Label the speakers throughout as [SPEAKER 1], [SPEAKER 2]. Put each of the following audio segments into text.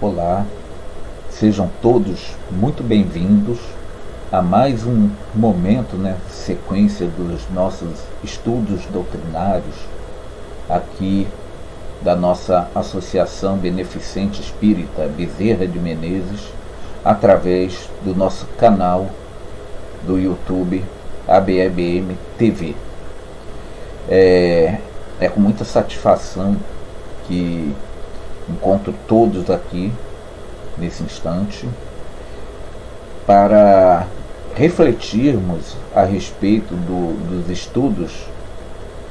[SPEAKER 1] Olá, sejam todos muito bem-vindos a mais um momento, sequência dos nossos estudos doutrinários aqui da nossa Associação Beneficente Espírita Bezerra de Menezes, através do nosso canal do YouTube ABEBM TV. É com muita satisfação que encontro todos aqui nesse instante para refletirmos a respeito dos estudos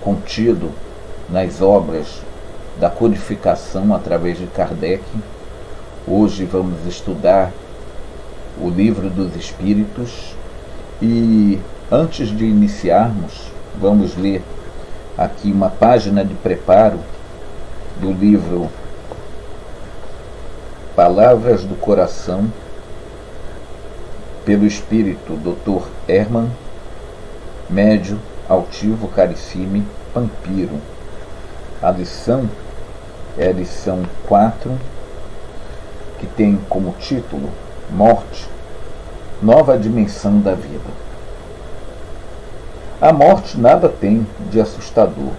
[SPEAKER 1] contidos nas obras da codificação através de Kardec. Hoje vamos estudar o Livro dos Espíritos e, antes de iniciarmos, vamos ler aqui uma página de preparo do livro Palavras do Coração, pelo Espírito Dr. Herman, médio altivo Carissime Pampiro. A lição é a lição 4, que tem como título Morte, Nova Dimensão da Vida. A morte nada tem de assustador.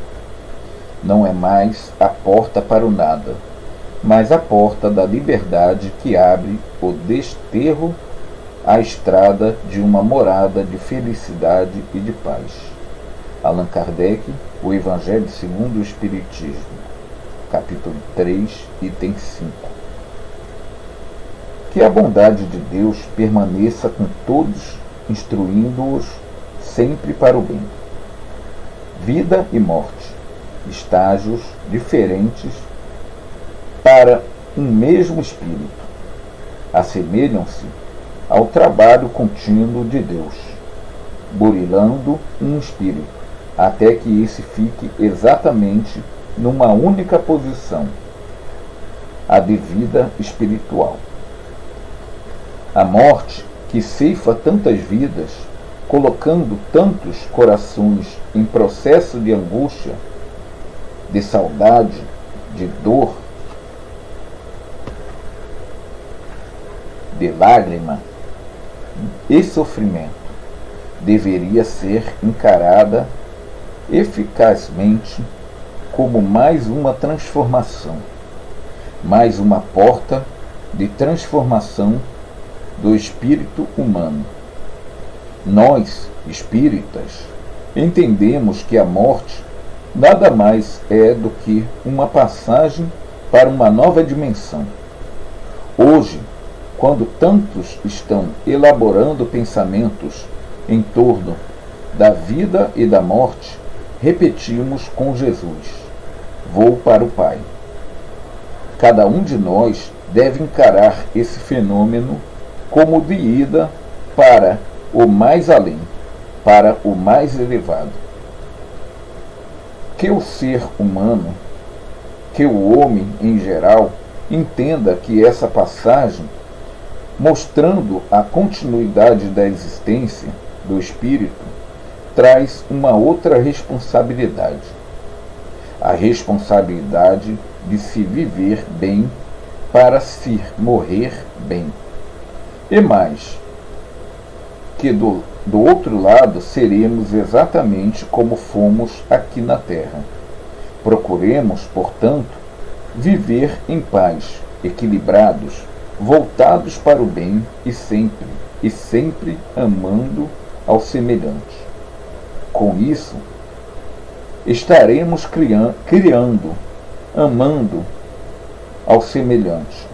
[SPEAKER 1] Não é mais a porta para o nada, mas a porta da liberdade que abre o desterro à estrada de uma morada de felicidade e de paz. Allan Kardec, O Evangelho segundo o Espiritismo, capítulo 3, item 5. Que a bondade de Deus permaneça com todos, instruindo-os sempre para o bem. Vida e morte, estágios diferentes para um mesmo espírito, assemelham-se ao trabalho contínuo de Deus, burilando um espírito, até que esse fique exatamente numa única posição, a de vida espiritual. A morte, que ceifa tantas vidas, colocando tantos corações em processo de angústia, de saudade, de dor, de lágrima e sofrimento, deveria ser encarada eficazmente como mais uma transformação, mais uma porta de transformação do espírito humano. Nós, espíritas, entendemos que a morte nada mais é do que uma passagem para uma nova dimensão. Hoje, quando tantos estão elaborando pensamentos em torno da vida e da morte, repetimos com Jesus: vou para o Pai. Cada um de nós deve encarar esse fenômeno como de ida para o mais além, para o mais elevado. Que o ser humano, que o homem em geral, entenda que essa passagem, mostrando a continuidade da existência do espírito, traz uma outra responsabilidade. A responsabilidade de se viver bem para se morrer bem. E mais, que do outro lado seremos exatamente como fomos aqui na Terra. Procuremos, portanto, viver em paz, equilibrados, voltados para o bem e sempre amando ao semelhante. Com isso, estaremos criando, amando ao semelhante.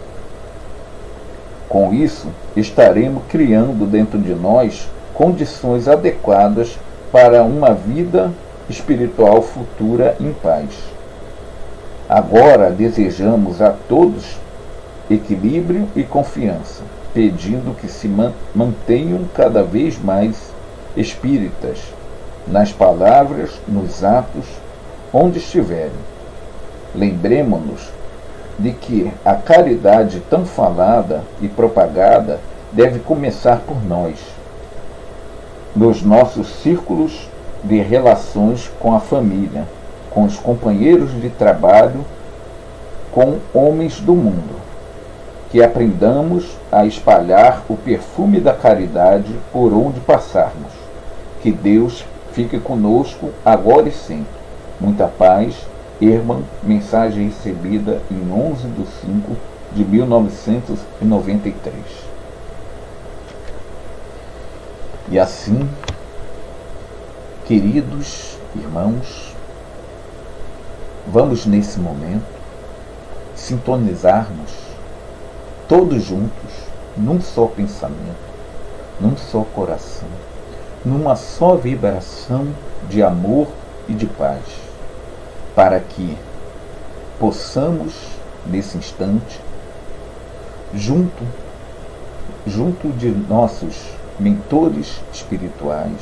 [SPEAKER 1] Com isso, estaremos criando dentro de nós condições adequadas para uma vida espiritual futura em paz. Agora desejamos a todos equilíbrio e confiança, pedindo que se mantenham cada vez mais espíritas, nas palavras, nos atos, onde estiverem. Lembremo-nos de que a caridade tão falada e propagada deve começar por nós, nos nossos círculos de relações com a família, com os companheiros de trabalho, com homens do mundo. que aprendamos a espalhar o perfume da caridade por onde passarmos. Que Deus fique conosco agora e sempre. Muita paz. Herman, mensagem recebida em 11/5/1993. E assim, queridos irmãos, vamos nesse momento sintonizarmos todos juntos num só pensamento, num só coração, numa só vibração de amor e de paz, para que possamos, nesse instante, junto de nossos mentores espirituais,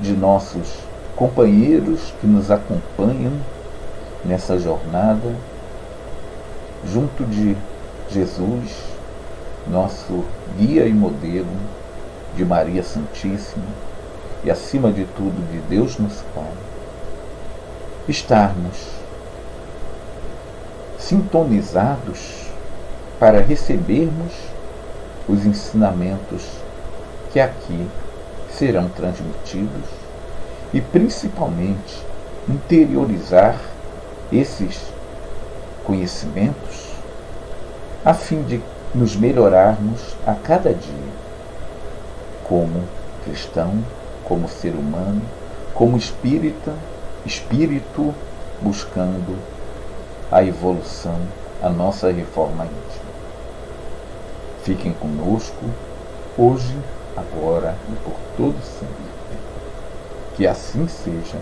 [SPEAKER 1] de nossos companheiros que nos acompanham nessa jornada, junto de Jesus, nosso guia e modelo, de Maria Santíssima e, acima de tudo, de Deus nosso Pai, estarmos sintonizados para recebermos os ensinamentos que aqui serão transmitidos e, principalmente, interiorizar esses conhecimentos a fim de nos melhorarmos a cada dia, como cristão, como ser humano, como espírito buscando a evolução, a nossa reforma íntima. Fiquem conosco, hoje, agora e por todo sempre. Que assim seja,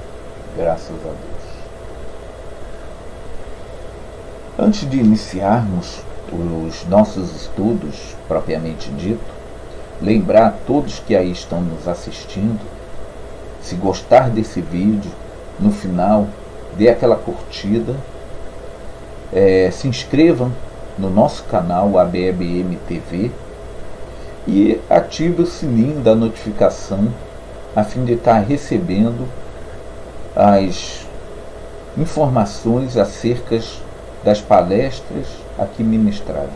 [SPEAKER 1] graças a Deus. Antes de iniciarmos os nossos estudos, propriamente dito, lembrar a todos que aí estão nos assistindo, se gostar desse vídeo, no final, dê aquela curtida, se inscrevam no nosso canal ABEBM TV e ative o sininho da notificação a fim de estar recebendo as informações acerca das palestras aqui ministradas.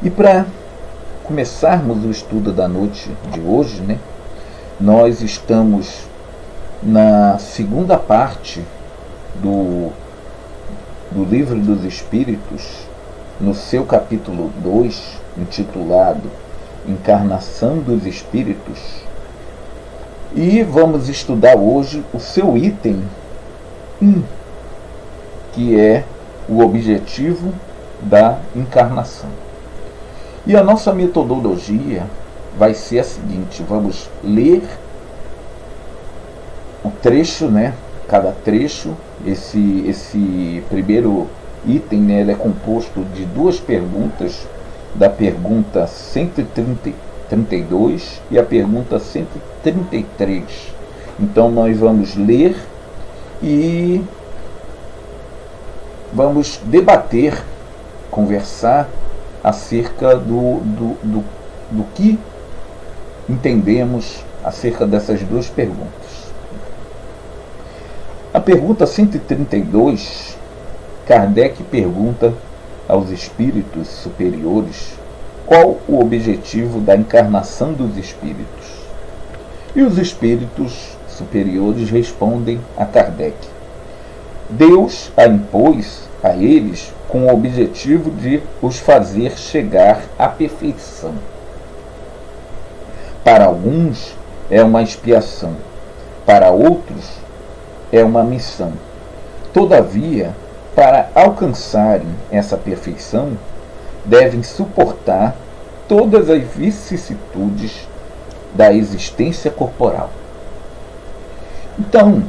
[SPEAKER 1] E para começarmos o estudo da noite de hoje, nós estamos na segunda parte do Livro dos Espíritos, no seu capítulo 2, intitulado Encarnação dos Espíritos, e vamos estudar hoje o seu item 1, que é o objetivo da encarnação. E a nossa metodologia vai ser a seguinte: vamos ler o trecho, cada trecho. Esse primeiro item, ele é composto de duas perguntas, da pergunta 132 e a pergunta 133. Então nós vamos ler e vamos debater, conversar acerca do que entendemos acerca dessas duas perguntas. A pergunta 132, Kardec pergunta aos espíritos superiores qual o objetivo da encarnação dos espíritos. E os espíritos superiores respondem a Kardec: Deus a impôs a eles com o objetivo de os fazer chegar à perfeição. Para alguns é uma expiação, para outros é uma missão. Todavia, para alcançarem essa perfeição, devem suportar todas as vicissitudes da existência corporal. Então,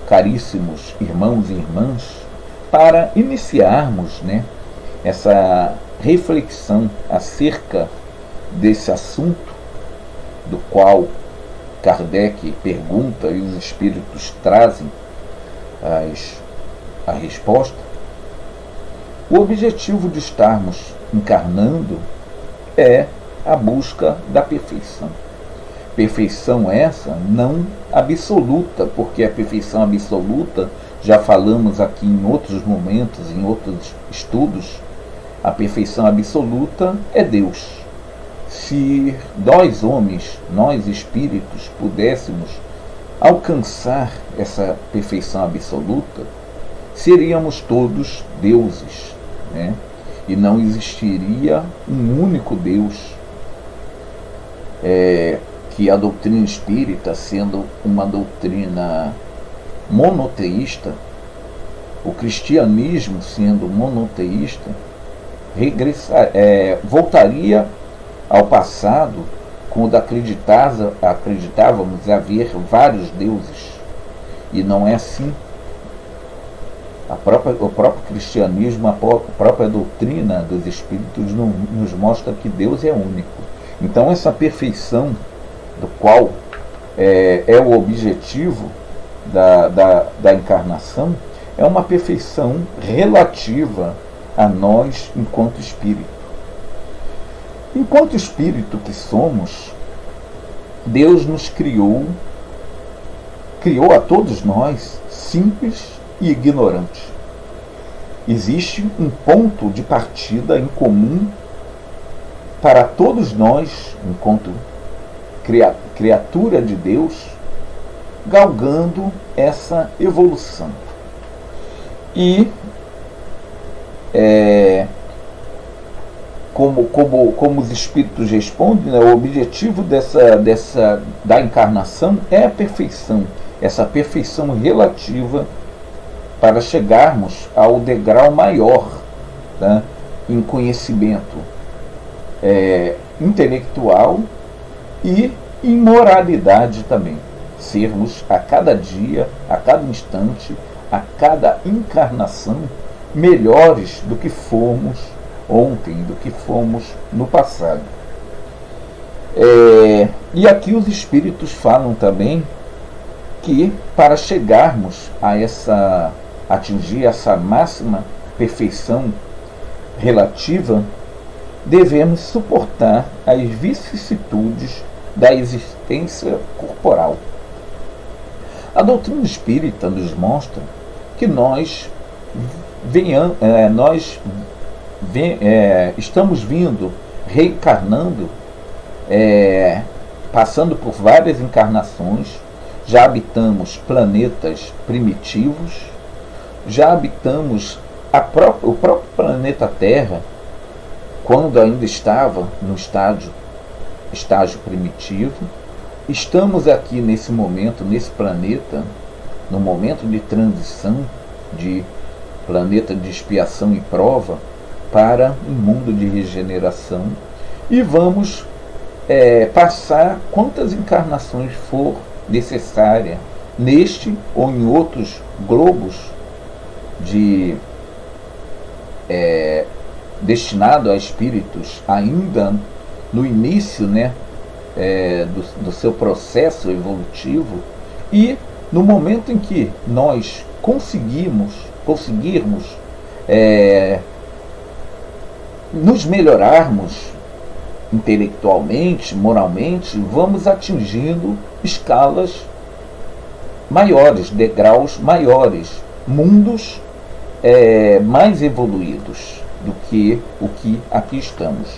[SPEAKER 1] caríssimos irmãos e irmãs, para iniciarmos essa reflexão acerca desse assunto, do qual Kardec pergunta e os espíritos trazem a resposta, o objetivo de estarmos encarnando é a busca da perfeição. Perfeição essa não absoluta, porque a perfeição absoluta, já falamos aqui em outros momentos, em outros estudos, A perfeição absoluta é Deus. Se nós homens, nós espíritos, pudéssemos alcançar essa perfeição absoluta, seríamos todos deuses, né? E não existiria um único Deus, que a doutrina espírita, sendo uma doutrina monoteísta, o cristianismo sendo monoteísta, voltaria ao passado, quando acreditávamos haver vários deuses. E não é assim. O próprio cristianismo, a própria doutrina dos espíritos nos mostra que Deus é único. Então essa perfeição, do qual é o objetivo da encarnação, é uma perfeição relativa a nós enquanto espírito. Enquanto espírito que somos, Deus nos criou a todos nós simples e ignorantes. Existe um ponto de partida em comum para todos nós, enquanto criatura de Deus, galgando essa evolução. E como os espíritos respondem, né, o objetivo da encarnação é a perfeição, essa perfeição relativa para chegarmos ao degrau maior, tá, em conhecimento intelectual e em moralidade também. Sermos a cada dia, a cada instante, a cada encarnação, melhores do que fomos ontem, do que fomos no passado. E aqui os espíritos falam também que para chegarmos a atingir essa máxima perfeição relativa, devemos suportar as vicissitudes da existência corporal. A doutrina espírita nos mostra que nós estamos vindo, reencarnando, passando por várias encarnações, já habitamos planetas primitivos, já habitamos o próprio planeta Terra, quando ainda estava no estágio primitivo. Estamos aqui nesse momento, nesse planeta, no momento de transição de planeta de expiação e prova para um mundo de regeneração, e vamos passar quantas encarnações for necessária neste ou em outros globos destinado a espíritos ainda no início, né, do seu processo evolutivo. E no momento em que nós conseguirmos nos melhorarmos intelectualmente, moralmente, vamos atingindo escalas maiores, degraus maiores, mundos mais evoluídos do que o que aqui estamos.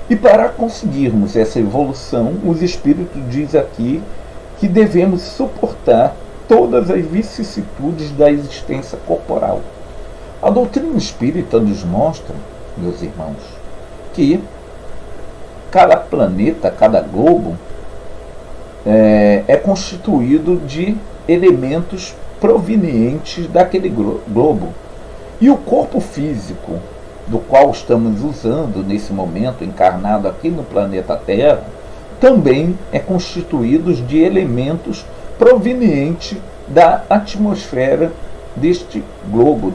[SPEAKER 1] E para conseguirmos essa evolução, os espíritos dizem aqui que devemos suportar todas as vicissitudes da existência corporal. A doutrina espírita nos mostra, meus irmãos, que cada planeta, cada globo é constituído de elementos provenientes daquele globo. E o corpo físico, do qual estamos usando nesse momento, encarnado aqui no planeta Terra, também é constituído de elementos provenientes da atmosfera deste globo,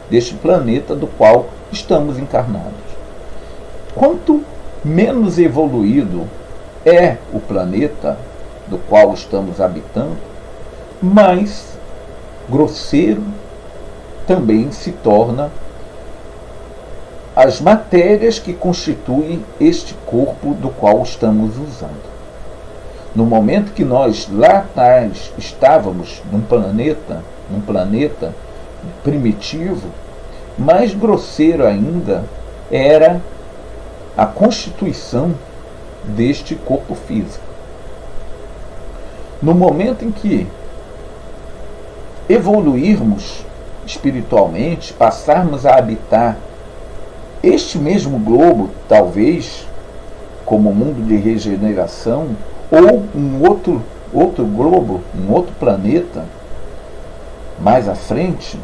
[SPEAKER 1] deste planeta do qual estamos encarnados. Quanto menos evoluído é o planeta do qual estamos habitando, mais grosseiro também se torna as matérias que constituem este corpo do qual estamos usando. No momento que nós lá atrás estávamos num planeta primitivo, mais grosseiro ainda era a constituição deste corpo físico. No momento em que evoluirmos espiritualmente, passarmos a habitar este mesmo globo, talvez como mundo de regeneração, ou um outro globo, um outro planeta, mais à frente,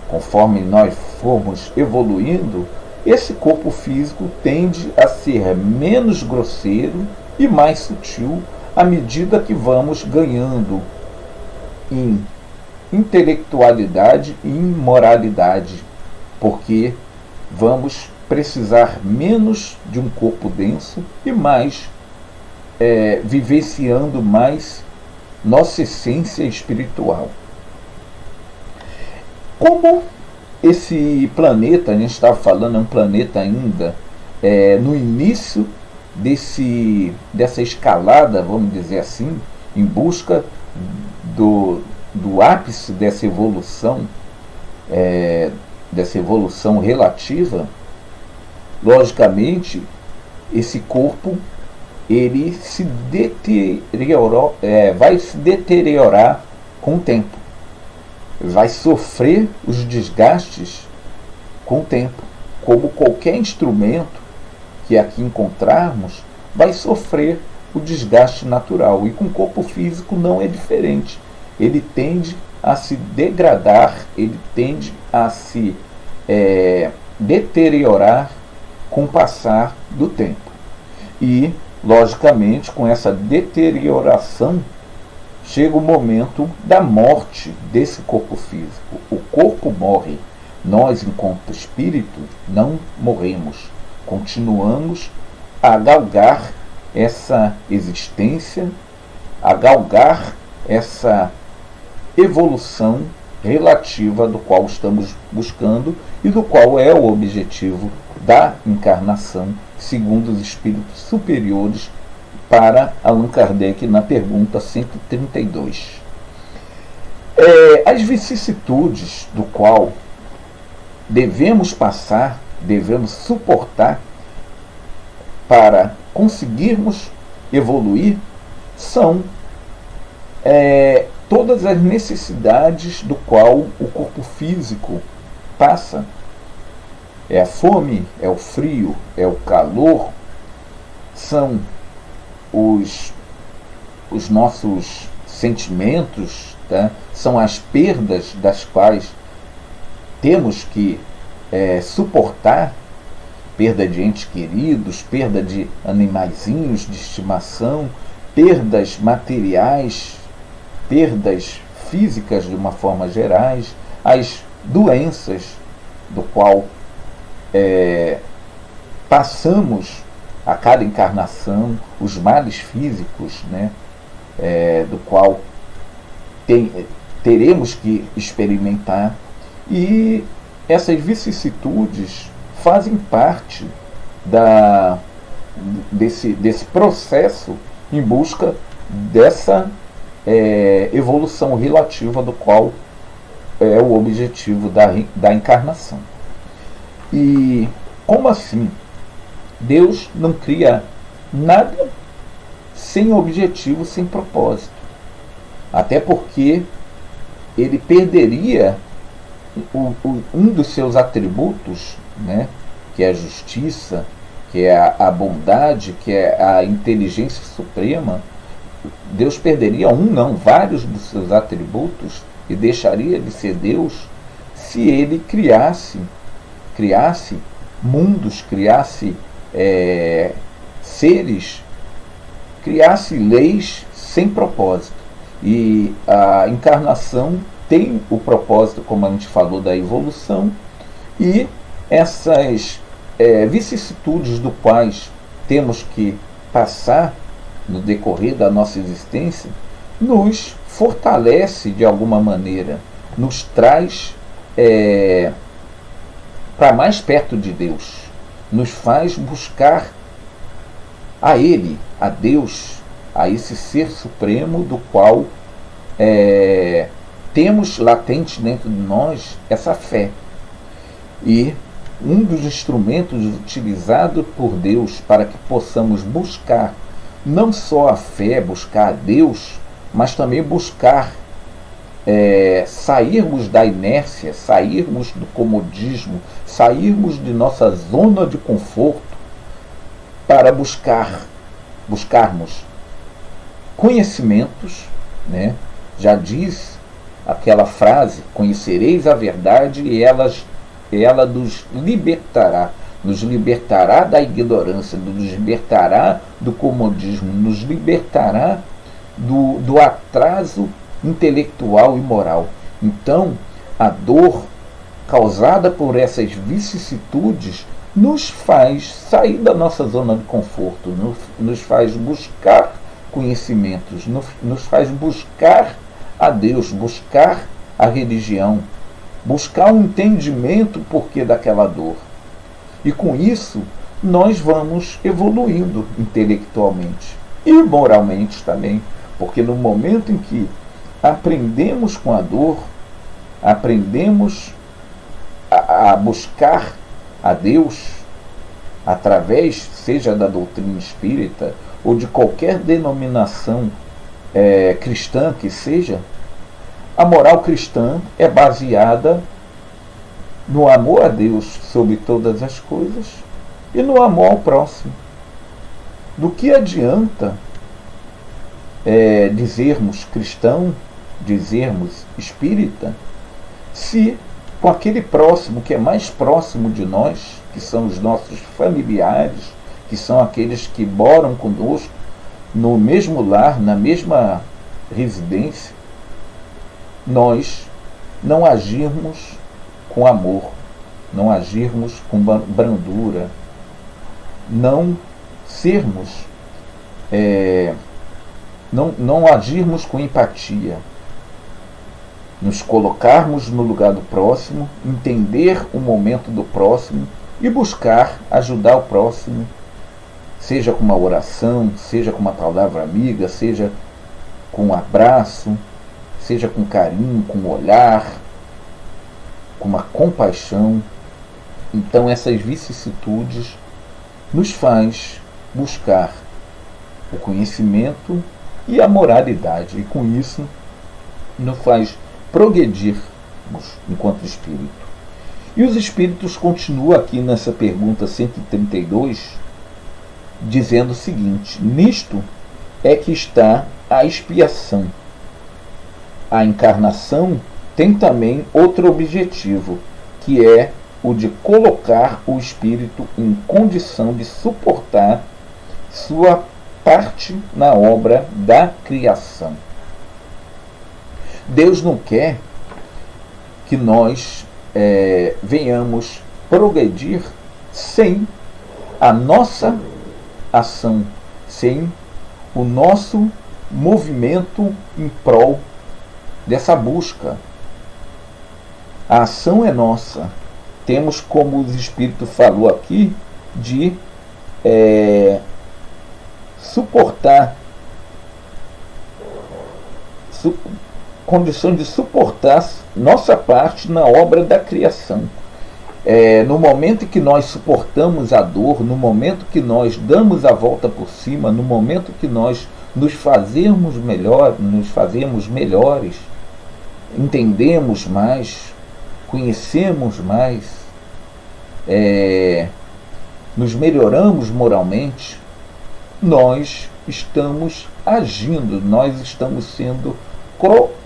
[SPEAKER 1] conforme nós formos evoluindo, esse corpo físico tende a ser menos grosseiro e mais sutil à medida que vamos ganhando em intelectualidade e em moralidade, porque vamos precisar menos de um corpo denso e mais vivenciando mais nossa essência espiritual. Como esse planeta, a gente estava falando, é um planeta ainda no início dessa escalada, vamos dizer assim, em busca do ápice dessa evolução relativa, logicamente, esse corpo ele vai se deteriorar com o tempo. Vai sofrer os desgastes com o tempo. Como qualquer instrumento que aqui encontrarmos, vai sofrer o desgaste natural. E com o corpo físico não é diferente. Ele tende a se degradar, ele tende a se deteriorar com o passar do tempo. E, logicamente, com essa deterioração, chega o momento da morte desse corpo físico. O corpo morre. Nós, enquanto espírito, não morremos. Continuamos a galgar essa existência, a galgar essa evolução relativa do qual estamos buscando e do qual é o objetivo da encarnação, segundo os espíritos superiores, para Allan Kardec na pergunta 132. As vicissitudes do qual devemos passar, devemos suportar para conseguirmos evoluir, são todas as necessidades do qual o corpo físico passa. É a fome, é o frio, é o calor, são os nossos sentimentos, tá? São as perdas das quais temos que suportar, perda de entes queridos, perda de animaizinhos de estimação, perdas materiais, perdas físicas de uma forma gerais, as doenças do qual passamos a cada encarnação, os males físicos, né, do qual teremos que experimentar, e essas vicissitudes fazem parte desse processo em busca dessa evolução relativa do qual é o objetivo da encarnação. E como assim? Deus não cria nada sem objetivo, sem propósito. Até porque ele perderia um dos seus atributos, né, que é a justiça, que é a bondade, que é a inteligência suprema. Deus perderia vários dos seus atributos e deixaria de ser Deus se ele criasse mundos, criasse seres, criasse leis sem propósito. E a encarnação tem o propósito, como a gente falou, da evolução, e essas vicissitudes do quais temos que passar no decorrer da nossa existência nos fortalece de alguma maneira, nos traz para mais perto de Deus, nos faz buscar a Ele, a Deus, a esse ser supremo do qual temos latente dentro de nós essa fé. E um dos instrumentos utilizados por Deus para que possamos buscar não só a fé, buscar a Deus, mas também buscar sairmos da inércia, sairmos do comodismo, sairmos de nossa zona de conforto para buscarmos conhecimentos, né? Já diz aquela frase: conhecereis a verdade e ela nos libertará da ignorância, nos libertará do comodismo, nos libertará do atraso intelectual e moral. Então, a dor causada por essas vicissitudes nos faz sair da nossa zona de conforto, nos faz buscar conhecimentos, nos faz buscar a Deus, buscar a religião, buscar um entendimento porquê daquela dor. E com isso, nós vamos evoluindo intelectualmente e moralmente também, porque no momento em que aprendemos com a dor, aprendemos a buscar a Deus através, seja da doutrina espírita ou de qualquer denominação cristã que seja, a moral cristã é baseada no amor a Deus sobre todas as coisas e no amor ao próximo. Do que adianta dizermos cristão, dizermos espírita, se com aquele próximo que é mais próximo de nós, que são os nossos familiares, que são aqueles que moram conosco no mesmo lar, na mesma residência, nós não agirmos com amor, não agirmos com brandura, não sermos, não agirmos com empatia, nos colocarmos no lugar do próximo, entender o momento do próximo e buscar ajudar o próximo, seja com uma oração, seja com uma palavra amiga, seja com um abraço, seja com carinho, com um olhar, com uma compaixão. Então essas vicissitudes nos faz buscar o conhecimento e a moralidade, e com isso nos faz progredirmos enquanto espírito. E os espíritos continuam aqui nessa pergunta 132, dizendo o seguinte: nisto é que está a expiação. A encarnação tem também outro objetivo, que é o de colocar o espírito em condição de suportar sua parte na obra da criação. Deus não quer que nós venhamos progredir sem a nossa ação, sem o nosso movimento em prol dessa busca. A ação é nossa. Temos, como o Espírito falou aqui, de suportar, condição de suportar nossa parte na obra da criação. No momento em que nós suportamos a dor, no momento que nós damos a volta por cima, no momento que nós nos fazemos melhores, entendemos mais, conhecemos mais, nos melhoramos moralmente, nós estamos agindo, nós estamos sendo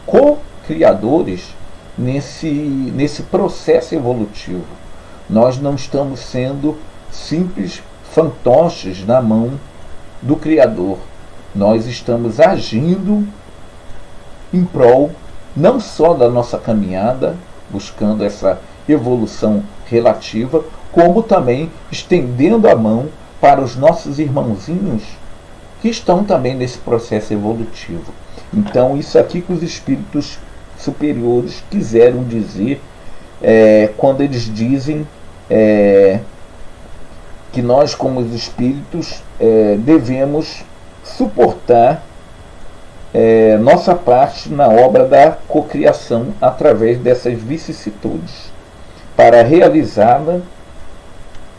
[SPEAKER 1] co-criadores nesse processo evolutivo. Nós não estamos sendo simples fantoches na mão do Criador. Nós estamos agindo em prol não só da nossa caminhada, buscando essa evolução relativa, como também estendendo a mão para os nossos irmãozinhos que estão também nesse processo evolutivo. Então, isso aqui que os espíritos superiores quiseram dizer quando eles dizem que nós, como os espíritos, devemos suportar nossa parte na obra da cocriação através dessas vicissitudes. para realizá-la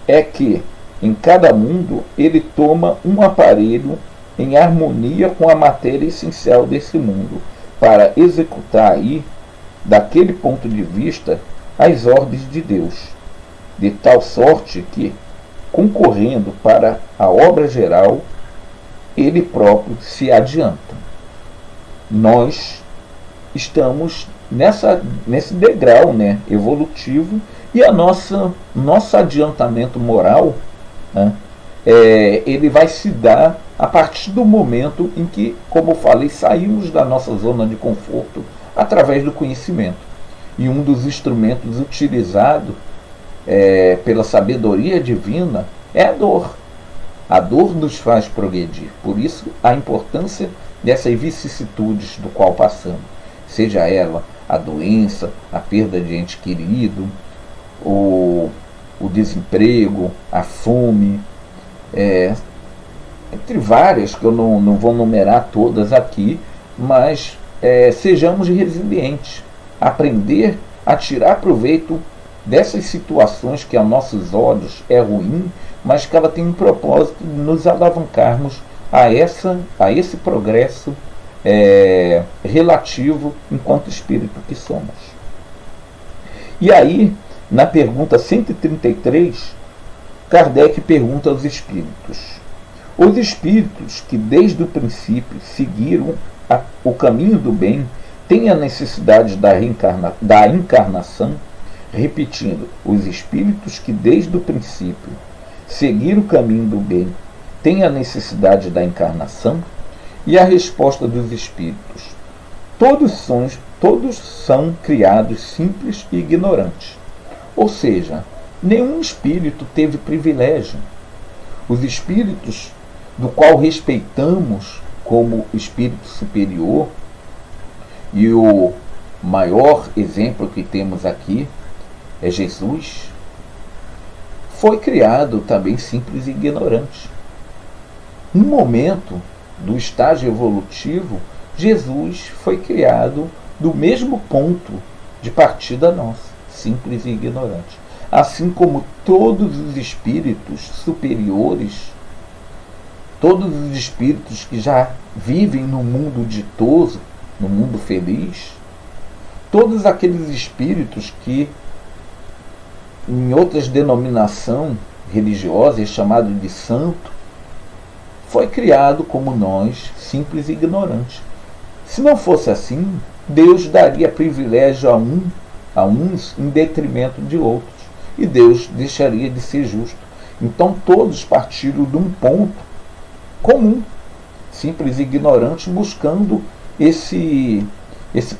[SPEAKER 1] é que, em cada mundo, ele toma um aparelho em harmonia com a matéria essencial desse mundo, para executar aí, daquele ponto de vista, as ordens de Deus, de tal sorte que, concorrendo para a obra geral, ele próprio se adianta. Nós estamos nesse degrau, né, evolutivo, e nosso adiantamento moral, né, ele vai se dar a partir do momento em que, como eu falei, saímos da nossa zona de conforto através do conhecimento. E um dos instrumentos utilizados pela sabedoria divina é a dor. A dor nos faz progredir. Por isso, a importância dessas vicissitudes do qual passamos. Seja ela a doença, a perda de ente querido, o desemprego, a fome, entre várias, que eu não vou numerar todas aqui, mas sejamos resilientes. Aprender a tirar proveito dessas situações que a nossos olhos é ruim, mas que ela tem um propósito de nos alavancarmos a esse progresso relativo enquanto espírito que somos. E aí, na pergunta 133, Kardec pergunta aos espíritos: os espíritos que desde o princípio seguiram o caminho do bem têm a necessidade da encarnação? Repetindo, os espíritos que desde o princípio seguiram o caminho do bem têm a necessidade da encarnação? E a resposta dos espíritos: todos são criados simples e ignorantes. Ou seja, nenhum espírito teve privilégio. Os espíritos do qual respeitamos como espírito superior, e o maior exemplo que temos aqui é Jesus, foi criado também simples e ignorante. No momento do estágio evolutivo, Jesus foi criado do mesmo ponto de partida nossa, simples e ignorante. Assim como todos os espíritos superiores, todos os espíritos que já vivem no mundo ditoso, no mundo feliz, todos aqueles espíritos que em outras denominações religiosas é chamado de santo, foi criado como nós, simples e ignorantes. Se não fosse assim, Deus daria privilégio a uns em detrimento de outros, e Deus deixaria de ser justo. Então todos partiram de um ponto comum, simples e ignorantes, buscando esse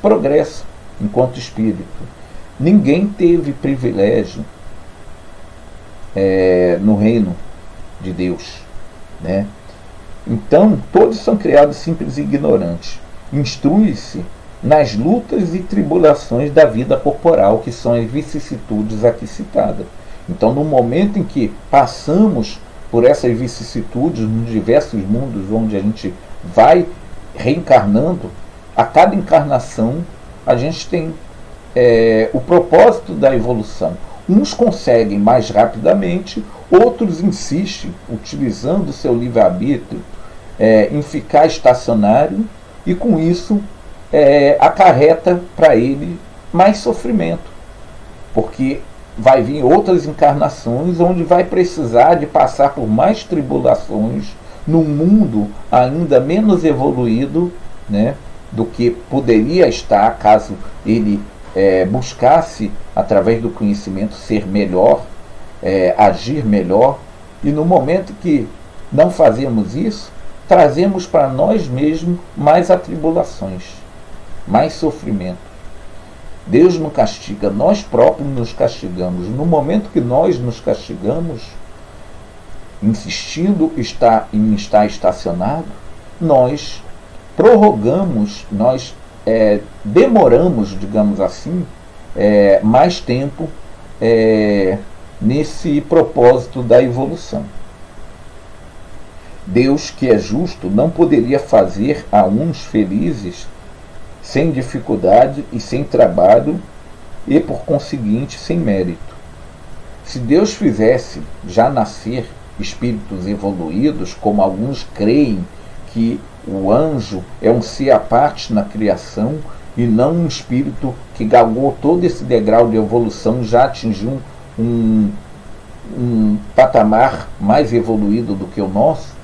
[SPEAKER 1] progresso enquanto espírito. Ninguém teve privilégio no reino de Deus, né? Então todos são criados simples e ignorantes. Instrui-se nas lutas e tribulações da vida corporal, que são as vicissitudes aqui citadas. Então, no momento em que passamos por essas vicissitudes nos diversos mundos onde a gente vai reencarnando, a cada encarnação a gente tem o propósito da evolução. Uns conseguem mais rapidamente, outros insistem, utilizando o seu livre-arbítrio, em ficar estacionário, e com isso acarreta para ele mais sofrimento, porque vai vir outras encarnações onde vai precisar de passar por mais tribulações num mundo ainda menos evoluído, né, do que poderia estar caso ele buscasse, através do conhecimento, ser melhor, agir melhor. E no momento que não fazemos isso, trazemos para nós mesmos mais atribulações, mais sofrimento. Deus nos castiga, nós próprios nos castigamos. No momento que nós nos castigamos, insistindo em estar estacionado, nós prorrogamos, nós demoramos, digamos assim, mais tempo nesse propósito da evolução. Deus, que é justo, não poderia fazer a uns felizes sem dificuldade e sem trabalho, e, por conseguinte, sem mérito. Se Deus fizesse já nascer espíritos evoluídos, como alguns creem que o anjo é um ser à parte na criação e não um espírito que galgou todo esse degrau de evolução, já atingiu um patamar mais evoluído do que o nosso,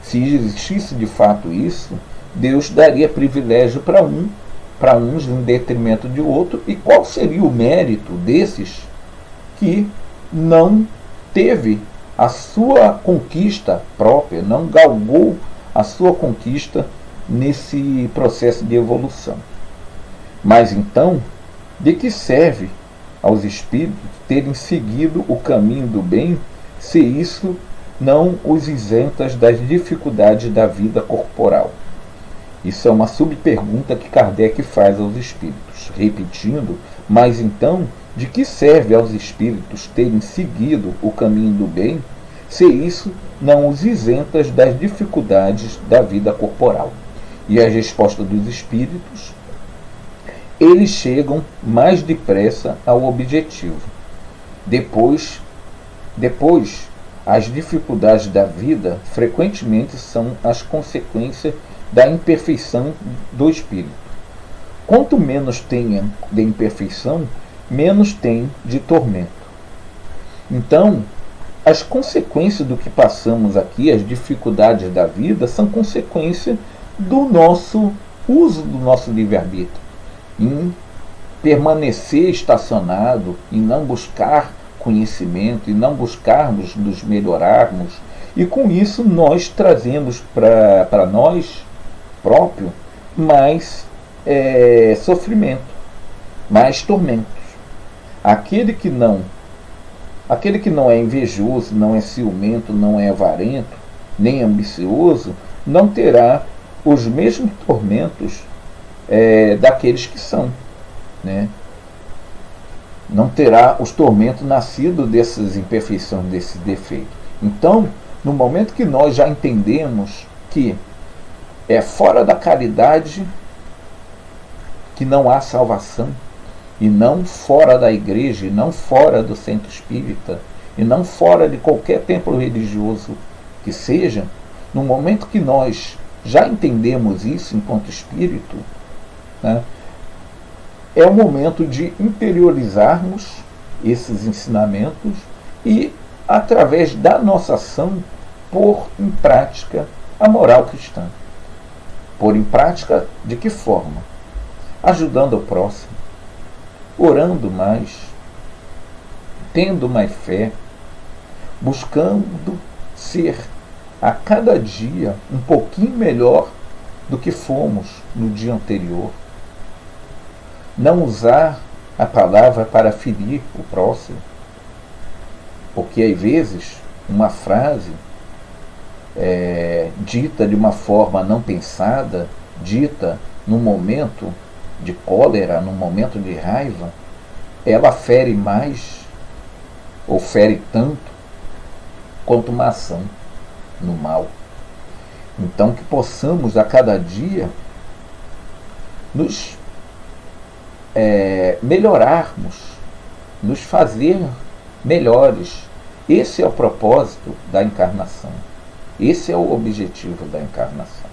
[SPEAKER 1] se existisse de fato isso, Deus daria privilégio para uns em detrimento de outro. E qual seria o mérito desses que não teve a sua conquista própria, não galgou a sua conquista nesse processo de evolução? Mas então, de que serve aos espíritos terem seguido o caminho do bem, se isso não os isentas das dificuldades da vida corporal? Isso é uma subpergunta que Kardec faz aos espíritos, repetindo: mas então, de que serve aos espíritos terem seguido o caminho do bem, se isso não os isentas das dificuldades da vida corporal? E a resposta dos espíritos: eles chegam mais depressa ao objetivo. Depois, as dificuldades da vida frequentemente são as consequências da imperfeição do espírito. Quanto menos tenha de imperfeição, menos tem de tormento. Então, as consequências do que passamos aqui, as dificuldades da vida, são consequência do nosso uso do nosso livre-arbítrio, em permanecer estacionado, em não buscar conhecimento, e não buscarmos nos melhorarmos, e com isso nós trazemos para nós próprio mais sofrimento, mais tormentos. Aquele que não é invejoso, não é ciumento, não é avarento, nem ambicioso, não terá os mesmos tormentos daqueles que são, né? Não terá os tormentos nascidos dessas imperfeições, desse defeito. Então, no momento que nós já entendemos que é fora da caridade que não há salvação, e não fora da igreja, e não fora do centro espírita, e não fora de qualquer templo religioso que seja, no momento que nós já entendemos isso enquanto espírito, né, é o momento de interiorizarmos esses ensinamentos e, através da nossa ação, pôr em prática a moral cristã. Pôr em prática de que forma? Ajudando o próximo, orando mais, tendo mais fé, buscando ser a cada dia um pouquinho melhor do que fomos no dia anterior. Não usar a palavra para ferir o próximo, porque às vezes uma frase dita de uma forma não pensada, dita num momento de cólera, num momento de raiva, ela fere mais, ou fere tanto, quanto uma ação no mal. Então, que possamos a cada dia nos melhorarmos, nos fazer melhores. Esse é o propósito da encarnação. Esse é o objetivo da encarnação.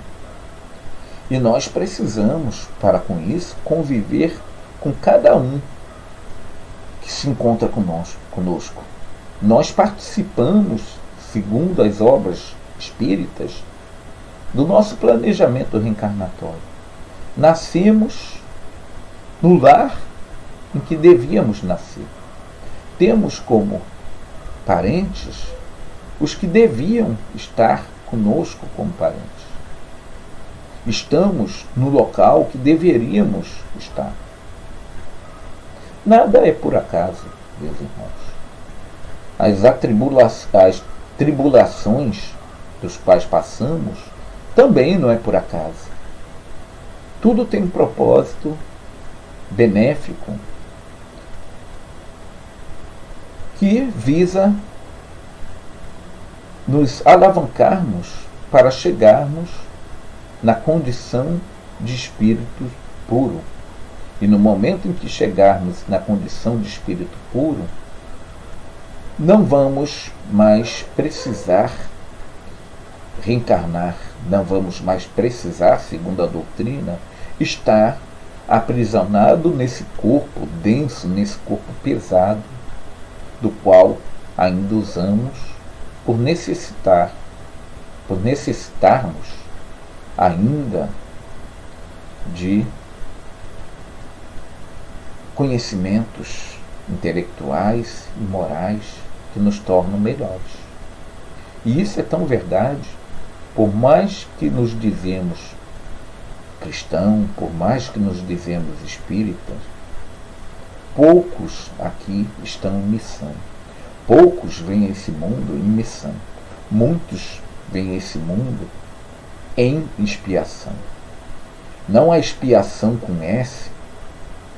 [SPEAKER 1] E nós precisamos, para com isso, conviver com cada um que se encontra conosco. Nós participamos, segundo as obras espíritas, do nosso planejamento reencarnatório. Nascemos no lar em que devíamos nascer. Temos como parentes os que deviam estar conosco como parentes. Estamos no local que deveríamos estar. Nada é por acaso, meus irmãos. As tribulações dos quais passamos também não é por acaso. Tudo tem um propósito benéfico que visa nos alavancarmos para chegarmos na condição de espírito puro. E no momento em que chegarmos na condição de espírito puro, não vamos mais precisar reencarnar, não vamos mais precisar, segundo a doutrina, estar aprisionado nesse corpo denso, nesse corpo pesado, do qual ainda usamos por necessitarmos ainda de conhecimentos intelectuais e morais que nos tornam melhores. E isso é tão verdade, por mais que nos dizemos cristão, por mais que nos dizemos espíritas, poucos aqui estão em missão. Poucos veem esse mundo em missão. Muitos veem esse mundo em expiação. Não a expiação com S,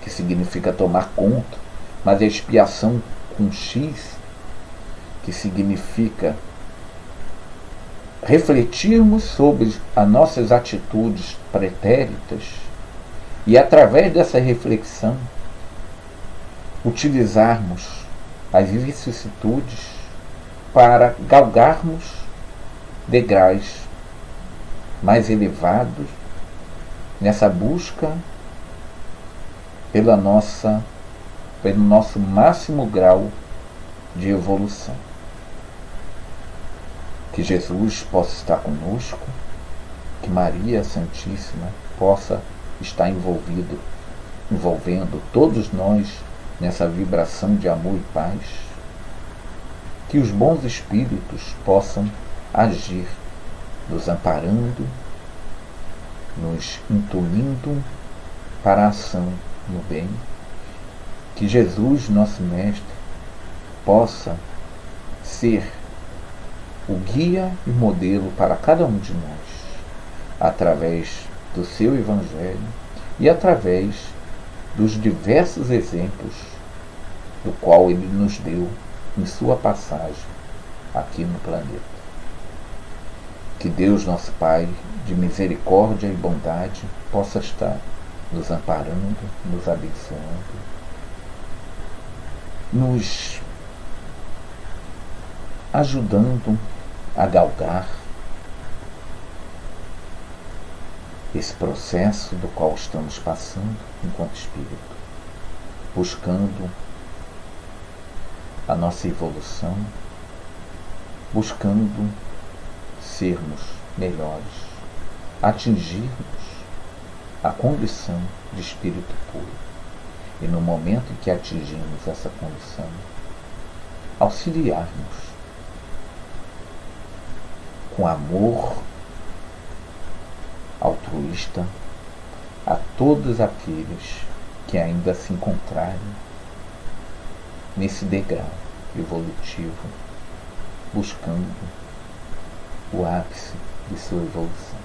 [SPEAKER 1] que significa tomar conta, mas a expiação com X, que significa refletirmos sobre as nossas atitudes pretéritas e, através dessa reflexão, utilizarmos as vicissitudes para galgarmos degraus mais elevados nessa busca pelo nosso máximo grau de evolução. Que Jesus possa estar conosco, que Maria Santíssima possa estar envolvendo todos nós nessa vibração de amor e paz, que os bons espíritos possam agir, nos amparando, nos intuindo para a ação no bem, que Jesus, nosso Mestre, possa ser o guia e modelo para cada um de nós, através do seu Evangelho e através dos diversos exemplos do qual ele nos deu em sua passagem aqui no planeta. Que Deus, nosso Pai, de misericórdia e bondade, possa estar nos amparando, nos abençoando, nos ajudando a galgar esse processo do qual estamos passando enquanto espírito, buscando a nossa evolução, buscando sermos melhores, atingirmos a condição de espírito puro. E no momento em que atingimos essa condição, auxiliarmos com amor altruísta a todos aqueles que ainda se encontrarem nesse degrau evolutivo, buscando o ápice de sua evolução.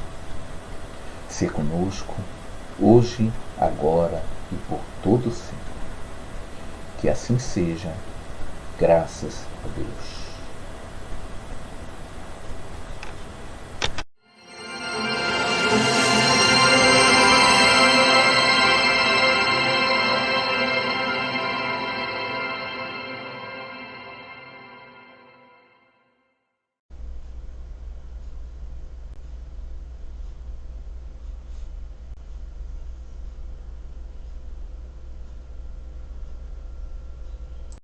[SPEAKER 1] Ser conosco, hoje, agora e por todo sempre. Que assim seja, graças a Deus.